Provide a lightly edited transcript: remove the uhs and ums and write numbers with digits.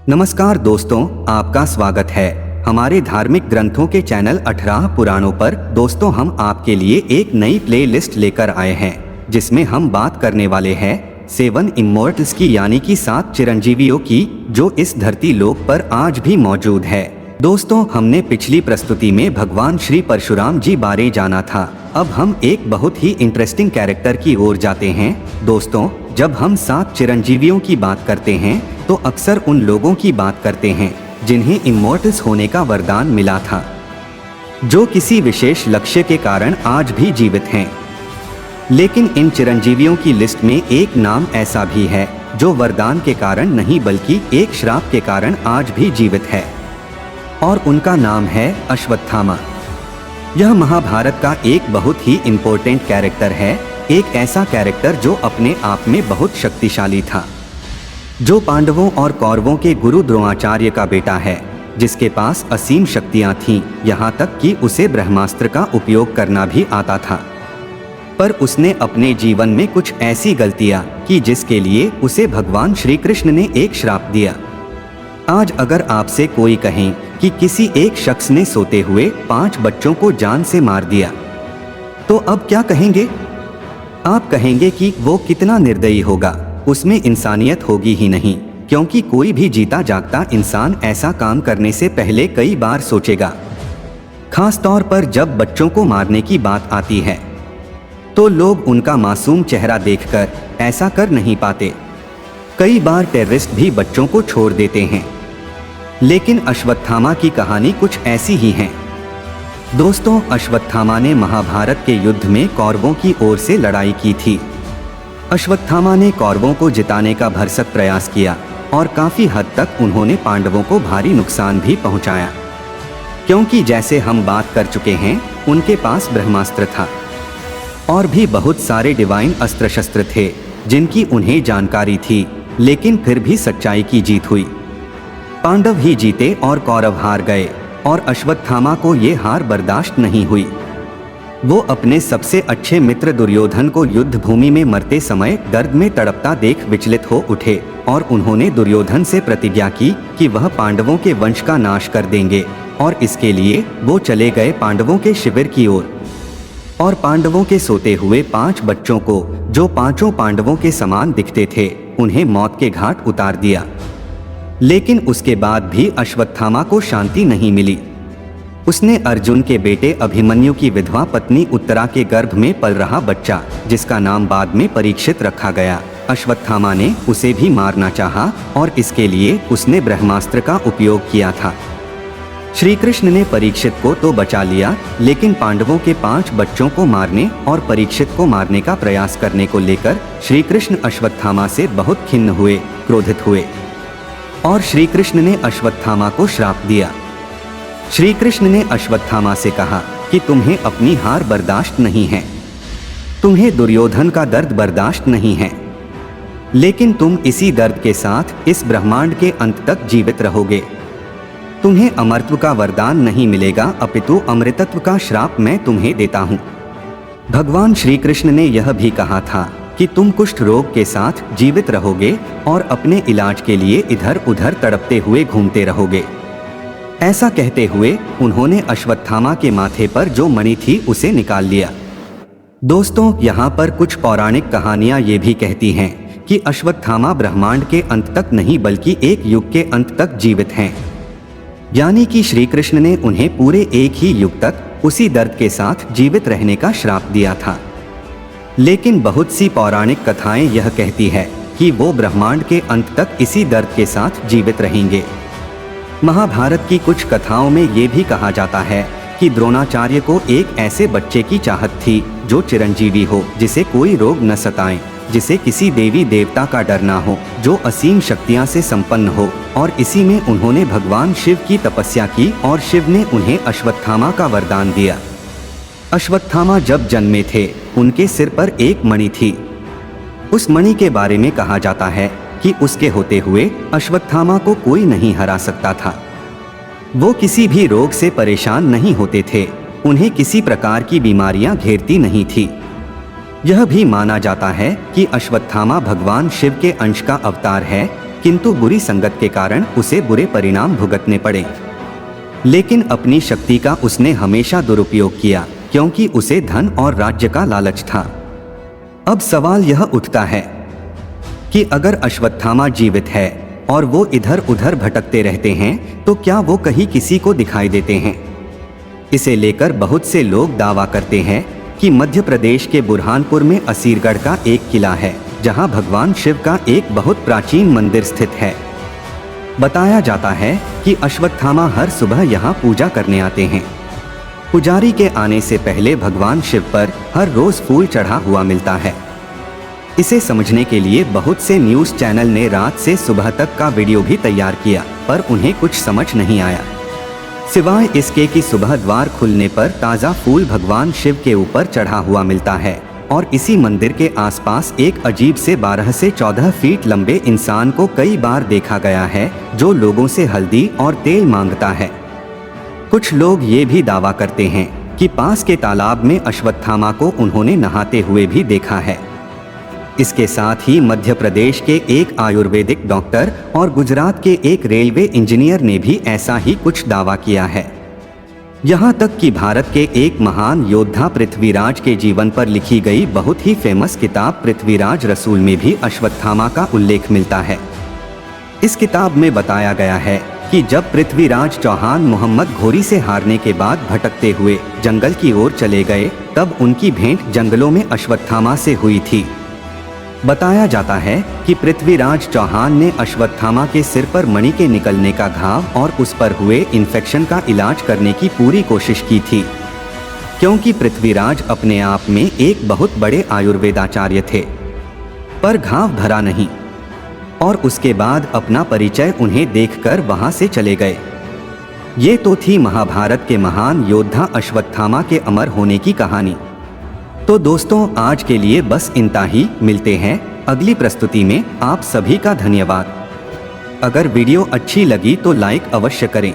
नमस्कार दोस्तों, आपका स्वागत है हमारे धार्मिक ग्रंथों के चैनल 18 पुराणों पर। दोस्तों, हम आपके लिए एक नई प्लेलिस्ट लेकर आए हैं जिसमें हम बात करने वाले हैं 7 इमॉर्टल्स की, यानी कि 7 चिरंजीवियों की, जो इस धरती लोक पर आज भी मौजूद है। दोस्तों, हमने पिछली प्रस्तुति में भगवान श्री परशुराम जी बारे जाना था। अब हम एक बहुत ही इंटरेस्टिंग कैरेक्टर की ओर जाते हैं। दोस्तों, जब हम 7 चिरंजीवियों की बात करते हैं तो अक्सर उन लोगों की बात करते हैं जिन्हें इमॉर्टल्स होने का वरदान मिला था, जो किसी विशेष लक्ष्य के कारण आज भी जीवित हैं। लेकिन इन चिरंजीवियों की लिस्ट में एक नाम ऐसा भी है जो वरदान के कारण नहीं बल्कि एक श्राप के कारण आज भी जीवित है, और उनका नाम है अश्वत्थामा। यह महाभारत का एक बहुत ही इम्पोर्टेंट कैरेक्टर है, एक ऐसा कैरेक्टर जो अपने आप में बहुत शक्तिशाली था, जो पांडवों और कौरवों के गुरु द्रोणाचार्य का बेटा है, जिसके पास असीम शक्तियां थीं, यहाँ तक कि उसे ब्रह्मास्त्र का उपयोग करना भी आता था। पर उसने अपने जीवन में कुछ ऐसी गलतियां की जिसके लिए उसे भगवान श्री कृष्ण ने एक श्राप दिया। आज अगर आपसे कोई कहे कि किसी एक शख्स ने सोते हुए 5 बच्चों को जान से मार दिया, तो अब क्या कहेंगे? आप कहेंगे कि वो कितना निर्दयी होगा, उसमें इंसानियत होगी ही नहीं, क्योंकि कोई भी जीता जागता इंसान ऐसा काम करने से पहले कई बार सोचेगा। खास तौर पर जब बच्चों को मारने की बात आती है तो लोग उनका मासूम चेहरा देखकर ऐसा कर नहीं पाते। कई बार टेररिस्ट भी बच्चों को छोड़ देते हैं, लेकिन अश्वत्थामा की कहानी कुछ ऐसी ही है। दोस्तों, अश्वत्थामा ने महाभारत के युद्ध में कौरवों की ओर से लड़ाई की थी। अश्वत्थामा ने कौरवों को जिताने का भरसक प्रयास किया और काफी हद तक उन्होंने पांडवों को भारी नुकसान भी पहुंचाया, क्योंकि जैसे हम बात कर चुके हैं, उनके पास ब्रह्मास्त्र था और भी बहुत सारे डिवाइन अस्त्र शस्त्र थे जिनकी उन्हें जानकारी थी, लेकिन फिर भी सच्चाई की जीत हुई। पांडव ही जीते और कौरव हार गए, और अश्वत्थामा को ये हार बर्दाश्त नहीं हुई। वो अपने सबसे अच्छे मित्र दुर्योधन को युद्ध भूमि में मरते समय दर्द में तड़पता देख विचलित हो उठे, और उन्होंने दुर्योधन से प्रतिज्ञा की कि वह पांडवों के वंश का नाश कर देंगे, और इसके लिए वो चले गए पांडवों के शिविर की ओर, और पांडवों के सोते हुए 5 बच्चों को, जो पांचों पांडवों के समान दिखते थे, उन्हें मौत के घाट उतार दिया। लेकिन उसके बाद भी अश्वत्थामा को शांति नहीं मिली। उसने अर्जुन के बेटे अभिमन्यु की विधवा पत्नी उत्तरा के गर्भ में पल रहा बच्चा, जिसका नाम बाद में परीक्षित रखा गया, अश्वत्थामा ने उसे भी मारना चाहा, और इसके लिए उसने ब्रह्मास्त्र का उपयोग किया था। श्री कृष्ण ने परीक्षित को तो बचा लिया, लेकिन पांडवों के 5 बच्चों को मारने और परीक्षित को मारने का प्रयास करने को लेकर श्री कृष्ण अश्वत्थामा से बहुत खिन्न हुए, क्रोधित हुए, और श्री कृष्ण ने अश्वत्थामा को श्राप दिया। श्री कृष्ण ने अश्वत्थामा से कहा कि तुम्हें अपनी हार बर्दाश्त नहीं है, तुम्हें दुर्योधन का दर्द बर्दाश्त नहीं है, लेकिन तुम इसी दर्द के साथ इस ब्रह्मांड के अंत तक जीवित रहोगे। तुम्हें अमरत्व का वरदान नहीं मिलेगा, अपितु अमृतत्व का श्राप मैं तुम्हें देता हूँ। भगवान श्री कृष्ण ने यह भी कहा था कि तुम कुष्ठ रोग के साथ जीवित रहोगे और अपने इलाज के लिए इधर उधर तड़पते हुए घूमते रहोगे। ऐसा कहते हुए उन्होंने अश्वत्थामा के माथे पर जो मणि थी उसे निकाल लिया। दोस्तों, यहाँ पर कुछ पौराणिक कहानियाँ ये भी कहती हैं कि अश्वत्थामा ब्रह्मांड के अंत तक नहीं बल्कि एक युग के अंत तक जीवित हैं, यानी कि श्री कृष्ण ने उन्हें पूरे एक ही युग तक उसी दर्द के साथ जीवित रहने का श्राप दिया था। लेकिन बहुत सी पौराणिक कथाएं यह कहती है कि वो ब्रह्मांड के अंत तक इसी दर्द के साथ जीवित रहेंगे। महाभारत की कुछ कथाओं में ये भी कहा जाता है कि द्रोणाचार्य को एक ऐसे बच्चे की चाहत थी जो चिरंजीवी हो, जिसे कोई रोग न सताए, जिसे किसी देवी देवता का डर ना हो, जो असीम शक्तियां से संपन्न हो, और इसी में उन्होंने भगवान शिव की तपस्या की और शिव ने उन्हें अश्वत्थामा का वरदान दिया। अश्वत्थामा जब जन्मे थे, उनके सिर पर एक मणि थी। उस मणि के बारे में कहा जाता है कि उसके होते हुए अश्वत्थामा को कोई नहीं हरा सकता था। वो किसी भी रोग से परेशान नहीं होते थे, उन्हें किसी प्रकार की बीमारियां घेरती नहीं थी। यह भी माना जाता है कि अश्वत्थामा भगवान शिव के अंश का अवतार है, किंतु बुरी संगत के कारण उसे बुरे परिणाम भुगतने पड़े। लेकिन अपनी शक्ति का उसने हमेशा दुरुपयोग किया, क्योंकि उसे धन और राज्य का लालच था। अब सवाल यह उठता है कि अगर अश्वत्थामा जीवित है और वो इधर उधर भटकते रहते हैं तो क्या वो कहीं किसी को दिखाई देते हैं? इसे लेकर बहुत से लोग दावा करते हैं कि मध्य प्रदेश के बुरहानपुर में असीरगढ़ का एक किला है, जहां भगवान शिव का एक बहुत प्राचीन मंदिर स्थित है। बताया जाता है कि अश्वत्थामा हर सुबह यहां पूजा करने आते हैं। पुजारी के आने से पहले भगवान शिव पर हर रोज फूल चढ़ा हुआ मिलता है। इसे समझने के लिए बहुत से न्यूज़ चैनल ने रात से सुबह तक का वीडियो भी तैयार किया, पर उन्हें कुछ समझ नहीं आया, सिवाय इसके कि सुबह द्वार खुलने पर ताज़ा फूल भगवान शिव के ऊपर चढ़ा हुआ मिलता है और इसी मंदिर के आसपास एक अजीब से 12 से 14 फीट लंबे इंसान को कई बार देखा गया है, जो लोगों से हल्दी और तेल मांगता है। कुछ लोग ये भी दावा करते हैं कि पास के तालाब में अश्वत्थामा को उन्होंने नहाते हुए भी देखा है। इसके साथ ही मध्य प्रदेश के एक आयुर्वेदिक डॉक्टर और गुजरात के एक रेलवे इंजीनियर ने भी ऐसा ही कुछ दावा किया है। यहाँ तक कि भारत के एक महान योद्धा पृथ्वीराज के जीवन पर लिखी गई बहुत ही फेमस किताब पृथ्वीराज रसूल में भी अश्वत्थामा का उल्लेख मिलता है। इस किताब में बताया गया है कि जब पृथ्वीराज चौहान मोहम्मद घोरी से हारने के बाद भटकते हुए जंगल की ओर चले गए, तब उनकी भेंट जंगलों में अश्वत्थामा से हुई थी। बताया जाता है कि पृथ्वीराज चौहान ने अश्वत्थामा के सिर पर मणि के निकलने का घाव और उस पर हुए इन्फेक्शन का इलाज करने की पूरी कोशिश की थी, क्योंकि पृथ्वीराज अपने आप में एक बहुत बड़े आयुर्वेदाचार्य थे। पर घाव भरा नहीं और उसके बाद अपना परिचय उन्हें देखकर वहां से चले गए। ये तो थी महाभारत के महान योद्धा अश्वत्थामा के अमर होने की कहानी। तो दोस्तों, आज के लिए बस इतना ही। मिलते हैं अगली प्रस्तुति में। आप सभी का धन्यवाद। अगर वीडियो अच्छी लगी तो लाइक अवश्य करें।